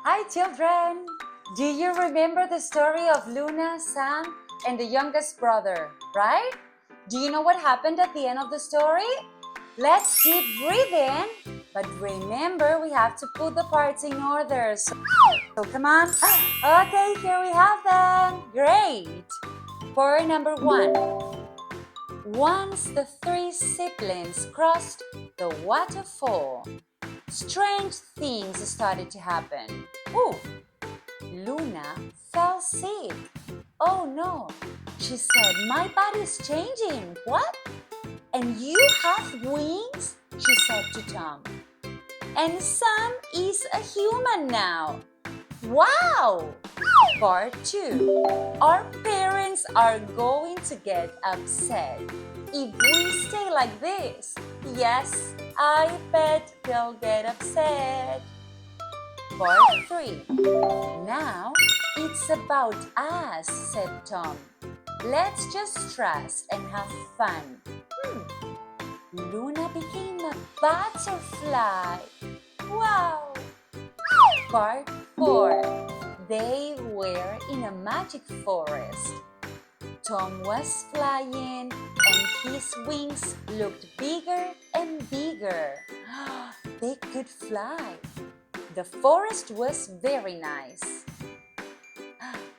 Hi children! Do you remember the story of Luna, Sam, and the youngest brother, right? Do you know what happened at the end of the story? Let's keep reading, but remember we have to put the parts in order. So come on. Okay, here we have them. Great! For number 1. Once the 3 siblings crossed the waterfall, strange things started to happen. Ooh, Luna fell sick. Oh no, she said, my body's changing. What? And you have wings? She said to Tom. And Sam is a human now. Wow! Part 2. Our parents are going to get upset if we stay like this. Yes, I bet they'll get upset. Part 3. Now it's about us, said Tom. Let's just trust and have fun. Luna became a butterfly. Wow! Part 4. They were in a magic forest. Tom was flying and his wings looked bigger and bigger. They could fly. The forest was very nice.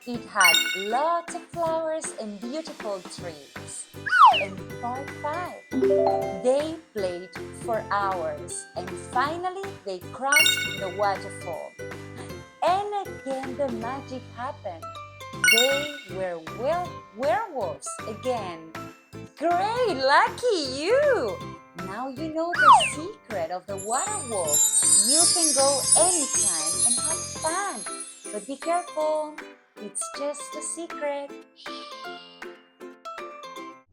It had lots of flowers and beautiful trees. And part 5. They played for hours and finally they crossed the waterfall. And again the magic happened. They were werewolves again. Great, lucky you! Now you know the secret of the water wolf. You can go anytime and have fun. But be careful, it's just a secret.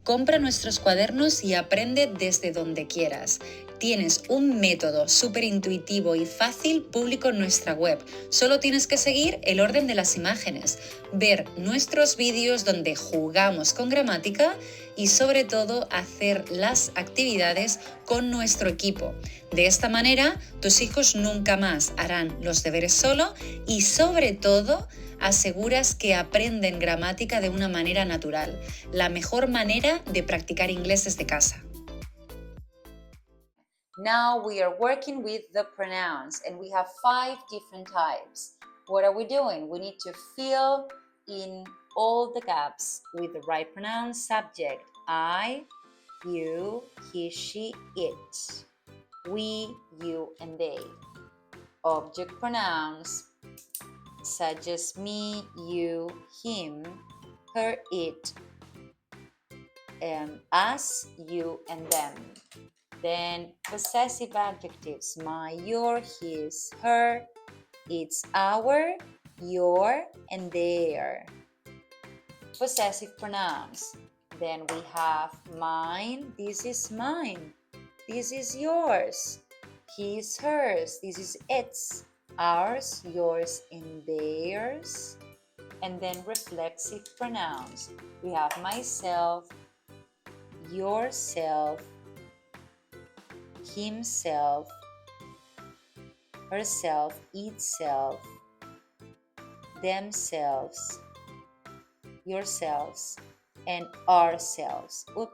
Compra nuestros cuadernos y aprende desde donde quieras. Tienes un método súper intuitivo y fácil público en nuestra web. Solo tienes que seguir el orden de las imágenes, ver nuestros vídeos donde jugamos con gramática y sobre todo hacer las actividades con nuestro equipo. De esta manera, tus hijos nunca más harán los deberes solo y sobre todo aseguras que aprenden gramática de una manera natural, la mejor manera de practicar inglés desde casa. Now we are working with the pronouns and we have 5 different types. What are we doing? We need to fill in all the gaps with the right pronoun subject. I, you, he, she, it. We, you, and they. Object pronouns such as me, you, him, her, it, us, you, and them. Then possessive adjectives, my, your, his, her, it's our, your, and their. Possessive pronouns. Then we have mine, this is mine, this is yours, his, hers, this is its, ours, yours, and theirs. And then reflexive pronouns. We have myself, yourself, himself, herself, itself, themselves, yourselves, and ourselves. Oops,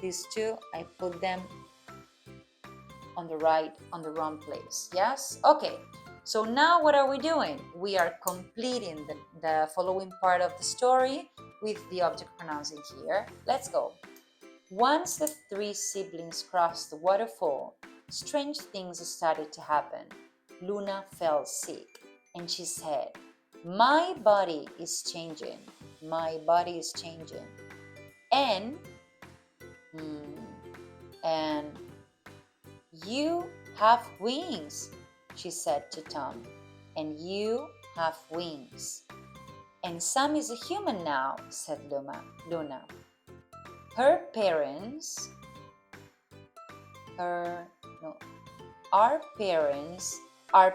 these two, I put them on the wrong place. Yes? Okay. So now what are we doing? We are completing the following part of the story with the object pronouns in here. Let's go. Once the 3 siblings crossed the waterfall, strange things started to happen. Luna fell sick and she said, my body is changing. My body is changing. And you have wings, she said to Tom. And you have wings. And Sam is a human now, said Luna. Our parents are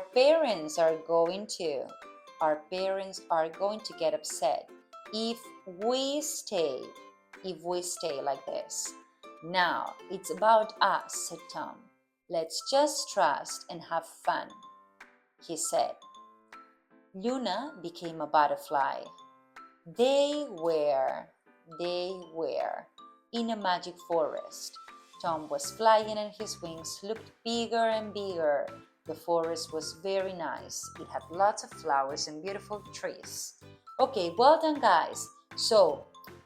going to get upset if we stay like this. Now it's about us, said Tom. Let's just trust and have fun, he said. Luna became a butterfly. They were in a magic forest. Tom was flying and his wings looked bigger and bigger. The forest was very nice. It had lots of flowers and beautiful trees. Okay, well done, guys. So,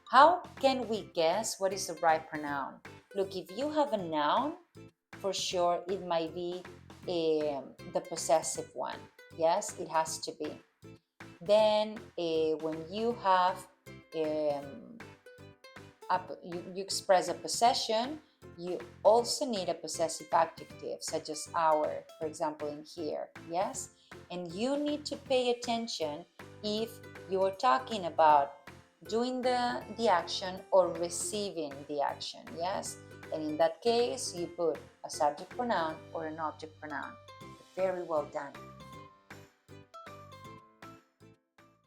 how can we guess what is the right pronoun? Look, if you have a noun, for sure it might be the possessive one. Yes, it has to be. Then when you have you express a possession, you also need a possessive adjective such as our, for example, in here. Yes, and you need to pay attention if you are talking about doing the action or receiving the action. Yes, and in that case you put a subject pronoun or an object pronoun. Very well done.